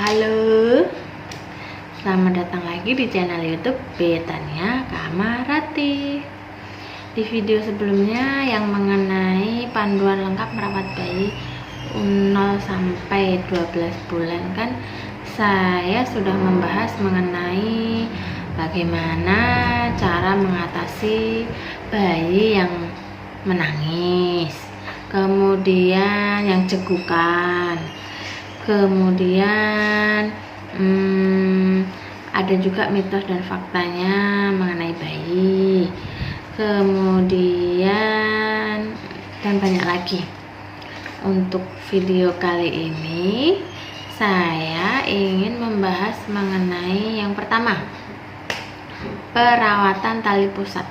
Halo, selamat datang lagi di channel YouTube Betania Kamarati. Di video sebelumnya yang mengenai panduan lengkap merawat bayi 0 sampai 12 bulan kan saya sudah membahas mengenai bagaimana cara mengatasi bayi yang menangis, kemudian yang cegukan, kemudian ada juga mitos dan faktanya mengenai bayi, kemudian dan banyak lagi. Untuk video kali ini saya ingin membahas mengenai yang pertama, perawatan tali pusat.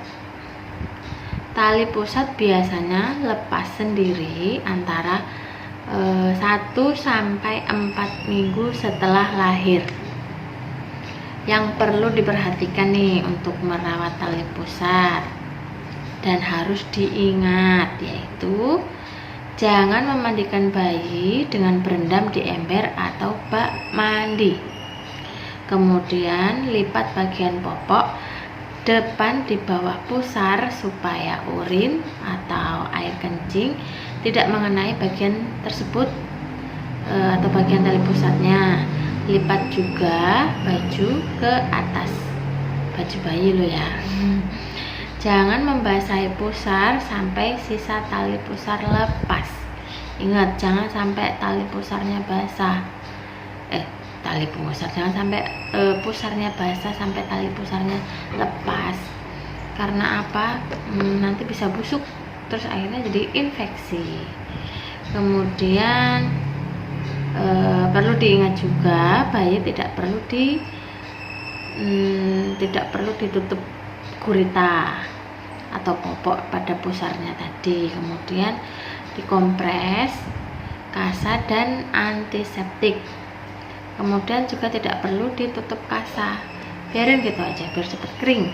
Tali pusat biasanya lepas sendiri antara 1 sampai 4 minggu setelah lahir. Yang perlu diperhatikan nih untuk merawat tali pusat dan harus diingat, yaitu jangan memandikan bayi dengan berendam di ember atau bak mandi. Kemudian lipat bagian popok depan di bawah pusar supaya urin atau air kencing tidak mengenai bagian tersebut atau bagian tali pusatnya. Lipat juga baju ke atas, baju bayi lo ya. Jangan membasahi pusar sampai sisa tali pusar lepas. Ingat, jangan sampai tali pusarnya basah. Tali pusar jangan sampai pusarnya basah sampai tali pusarnya lepas. Karena apa? Nanti bisa busuk, terus akhirnya jadi infeksi. Kemudian perlu diingat juga, bayi tidak perlu ditutup gurita atau popok pada pusarnya tadi. Kemudian dikompres, kasa dan antiseptik. Kemudian juga tidak perlu ditutup kasa, biarin gitu aja biar cepat kering.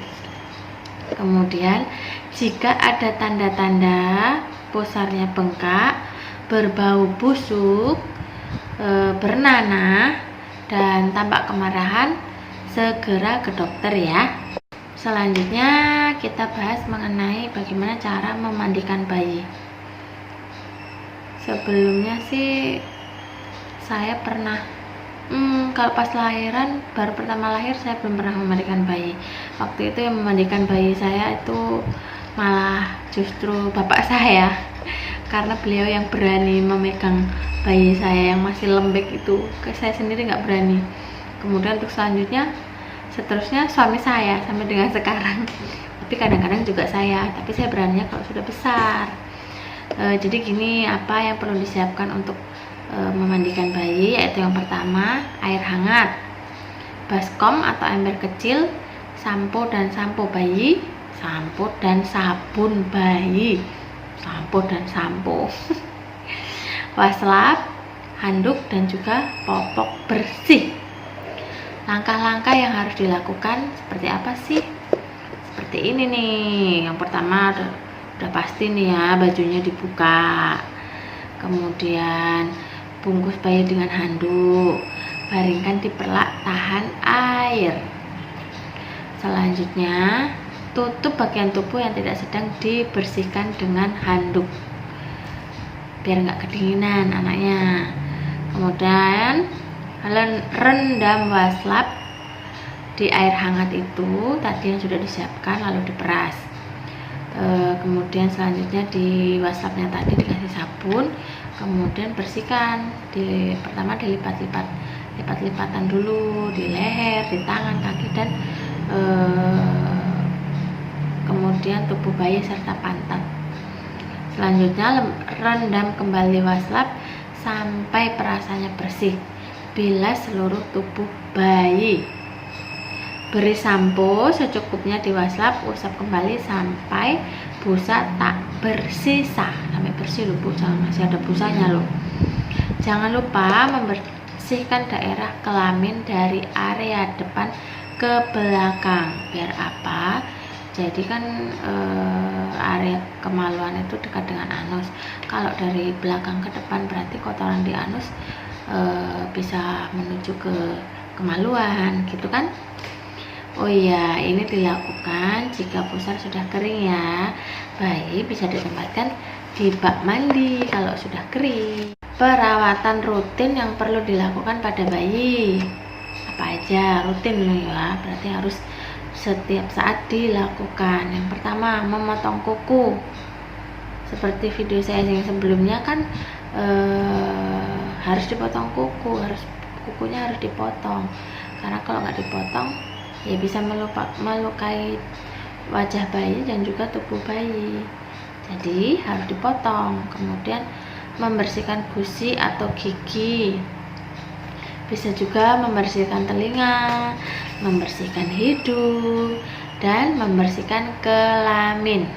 Kemudian jika ada tanda-tanda pusarnya bengkak, berbau busuk, bernanah dan tampak kemarahan, segera ke dokter ya. Selanjutnya kita bahas mengenai bagaimana cara memandikan bayi. Sebelumnya sih saya pernah kalau pas lahiran, baru pertama lahir saya belum pernah memandikan bayi. Waktu itu yang memandikan bayi saya itu malah justru bapak saya, karena beliau yang berani memegang bayi saya yang masih lembek itu, saya sendiri nggak berani. Kemudian untuk seterusnya suami saya sampai dengan sekarang, tapi kadang-kadang juga saya, tapi saya beraninya kalau sudah besar. Jadi gini, apa yang perlu disiapkan untuk memandikan bayi, yaitu yang pertama air hangat, baskom atau ember kecil, sampo dan sabun bayi, waslap, handuk dan juga popok bersih. Langkah-langkah yang harus dilakukan seperti apa sih? Seperti ini nih. Yang pertama udah pasti nih ya, bajunya dibuka. Kemudian bungkus bayi dengan handuk, baringkan di perlak tahan air. Selanjutnya tutup bagian tubuh yang tidak sedang dibersihkan dengan handuk biar nggak kedinginan anaknya. Kemudian rendam waslap di air hangat itu tadi yang sudah disiapkan, lalu diperas. Kemudian selanjutnya di waslapnya tadi dikasih sabun, kemudian bersihkan. Pertama dilipat-lipatan dulu di leher, di tangan, kaki dan kemudian tubuh bayi serta pantat. Selanjutnya rendam kembali waslap sampai perasannya bersih. Bilas seluruh tubuh bayi. Beri sampo secukupnya di waslap, usap kembali sampai busa tak bersisa. Sampai bersih loh Bu, jangan masih ada busanya loh. Jangan lupa membersihkan daerah kelamin dari area depan ke belakang. Biar apa? Jadi kan area kemaluan itu dekat dengan anus. Kalau dari belakang ke depan berarti kotoran di anus bisa menuju ke kemaluan gitu kan. Oh iya, ini dilakukan jika pusar sudah kering ya. Bayi bisa ditempatkan di bak mandi kalau sudah kering. Perawatan rutin yang perlu dilakukan pada bayi apa aja? Rutin loh ya, berarti harus setiap saat dilakukan. Yang pertama, memotong kuku. Seperti video saya yang sebelumnya kan harus dipotong kukunya harus dipotong, karena kalau nggak dipotong ya bisa melukai wajah bayi dan juga tubuh bayi. Jadi harus dipotong. Kemudian membersihkan gusi atau gigi, bisa juga membersihkan telinga, membersihkan hidung, dan membersihkan kelamin.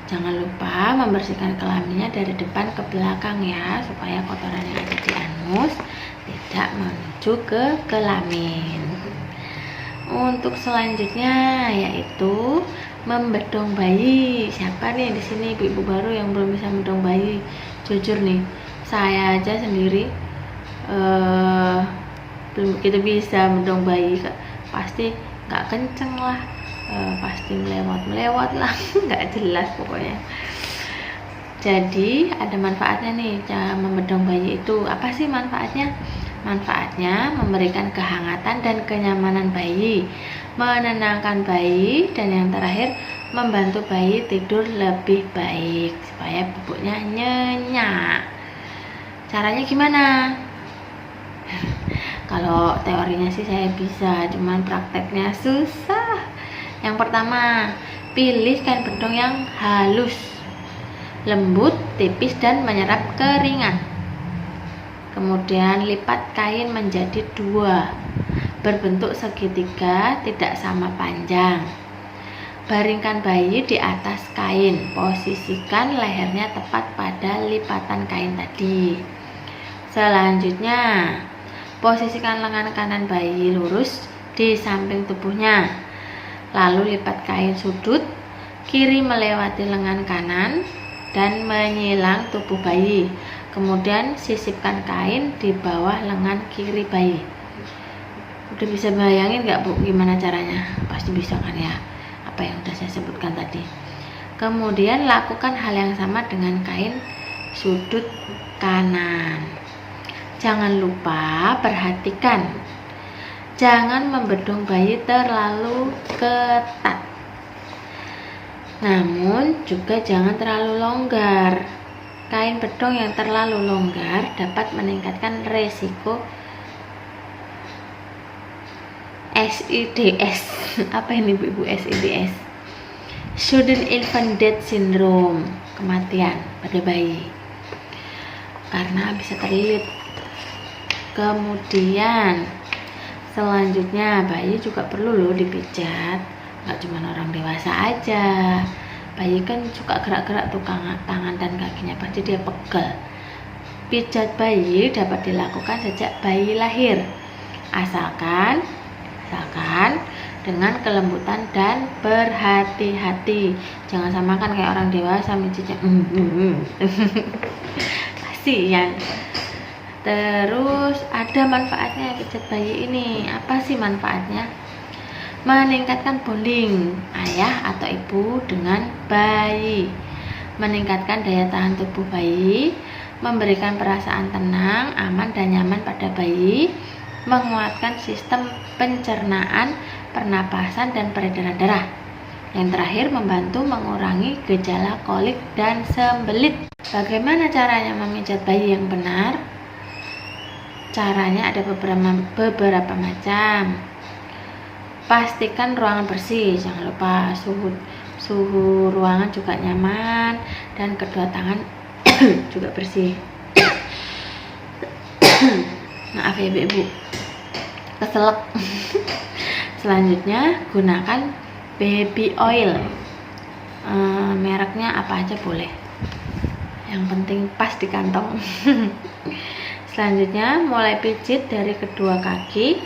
Jangan lupa membersihkan kelaminnya dari depan ke belakang ya, supaya kotoran yang ada di anus tidak menuju ke kelamin. Untuk selanjutnya yaitu membedong bayi. Siapa nih di sini ibu-ibu baru yang belum bisa membedong bayi? Jujur nih, saya aja sendiri belum begitu bisa membedong bayi. Pasti nggak kenceng lah, pasti melewat lah, nggak jelas pokoknya. Jadi ada manfaatnya nih cara membedong bayi itu. Apa sih manfaatnya? Manfaatnya memberikan kehangatan dan kenyamanan bayi, menenangkan bayi, dan yang terakhir membantu bayi tidur lebih baik supaya bubuknya nyenyak. Caranya gimana? Kalau teorinya sih saya bisa, cuman prakteknya susah. Yang pertama, pilih kain bedong yang halus, lembut, tipis, dan menyerap keringat. Kemudian lipat kain menjadi 2, berbentuk segitiga, tidak sama panjang. Baringkan bayi di atas kain, posisikan lehernya tepat pada lipatan kain tadi. Selanjutnya, posisikan lengan kanan bayi lurus di samping tubuhnya. Lalu lipat kain sudut kiri melewati lengan kanan dan menyilang tubuh bayi. Kemudian sisipkan kain di bawah lengan kiri bayi. Udah bisa bayangin nggak Bu gimana caranya? Pasti bisa kan ya, apa yang udah saya sebutkan tadi. Kemudian lakukan hal yang sama dengan kain sudut kanan. Jangan lupa perhatikan, jangan membedong bayi terlalu ketat, namun juga jangan terlalu longgar. Kain bedong yang terlalu longgar dapat meningkatkan resiko SIDS. Apa ini Bu? SIDS, Sudden Infant Death Syndrome, kematian pada bayi karena bisa terlilit. Kemudian selanjutnya bayi juga perlu loh dipijat, nggak cuma orang dewasa aja. Bayi kan suka gerak-gerak tuh tangan dan kakinya, pasti dia pegel. Pijat bayi dapat dilakukan sejak bayi lahir, asalkan dengan kelembutan dan berhati-hati. Jangan samakan kayak orang dewasa mijitnya. Kasihan. Terus ada manfaatnya pijat bayi ini. Apa sih manfaatnya? Meningkatkan bonding ayah atau ibu dengan bayi, meningkatkan daya tahan tubuh bayi, memberikan perasaan tenang, aman, dan nyaman pada bayi, menguatkan sistem pencernaan, pernapasan, dan peredaran darah. Yang terakhir, membantu mengurangi gejala kolik dan sembelit. Bagaimana caranya memijat bayi yang benar? Caranya ada beberapa macam. Pastikan ruangan bersih, jangan lupa suhu ruangan juga nyaman, dan kedua tangan juga bersih. Maaf ya ibu, keselak. Selanjutnya gunakan baby oil, mereknya apa aja boleh, yang penting pas di kantong. Selanjutnya mulai pijit dari kedua kaki,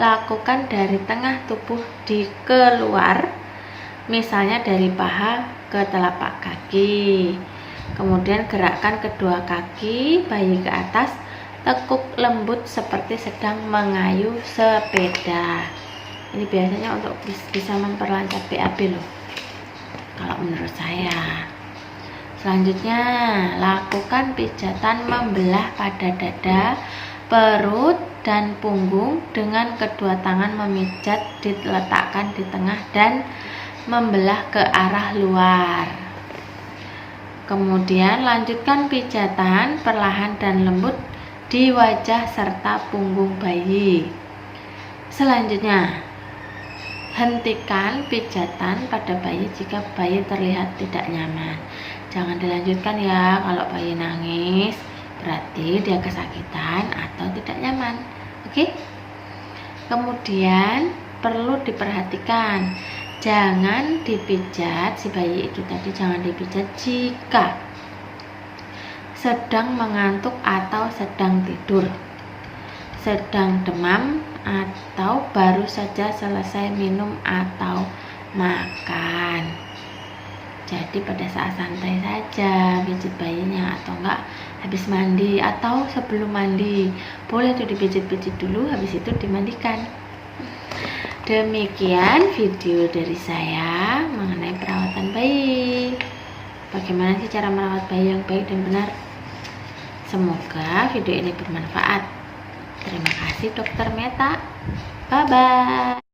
lakukan dari tengah tubuh di keluar, misalnya dari paha ke telapak kaki. Kemudian gerakkan kedua kaki bayi ke atas, tekuk lembut seperti sedang mengayuh sepeda. Ini biasanya untuk bisa memperlancar BAB loh, kalau menurut saya. Selanjutnya, lakukan pijatan membelah pada dada, perut, dan punggung dengan kedua tangan memijat, diletakkan di tengah dan membelah ke arah luar. Kemudian lanjutkan pijatan perlahan dan lembut di wajah serta punggung bayi. Selanjutnya, hentikan pijatan pada bayi jika bayi terlihat tidak nyaman. Jangan dilanjutkan ya, kalau bayi nangis berarti dia kesakitan atau tidak nyaman. Oke? Kemudian perlu diperhatikan, jangan dipijat si bayi itu tadi, jangan dipijat jika sedang mengantuk atau sedang tidur, sedang demam, atau baru saja selesai minum atau makan. Jadi pada saat santai saja pijit bayinya, atau enggak habis mandi atau sebelum mandi boleh tuh dipijit-pijit dulu, habis itu dimandikan. Demikian video dari saya mengenai perawatan bayi. Bagaimana sih cara merawat bayi yang baik dan benar? Semoga video ini bermanfaat. Terima kasih Dokter Meta. Bye-bye.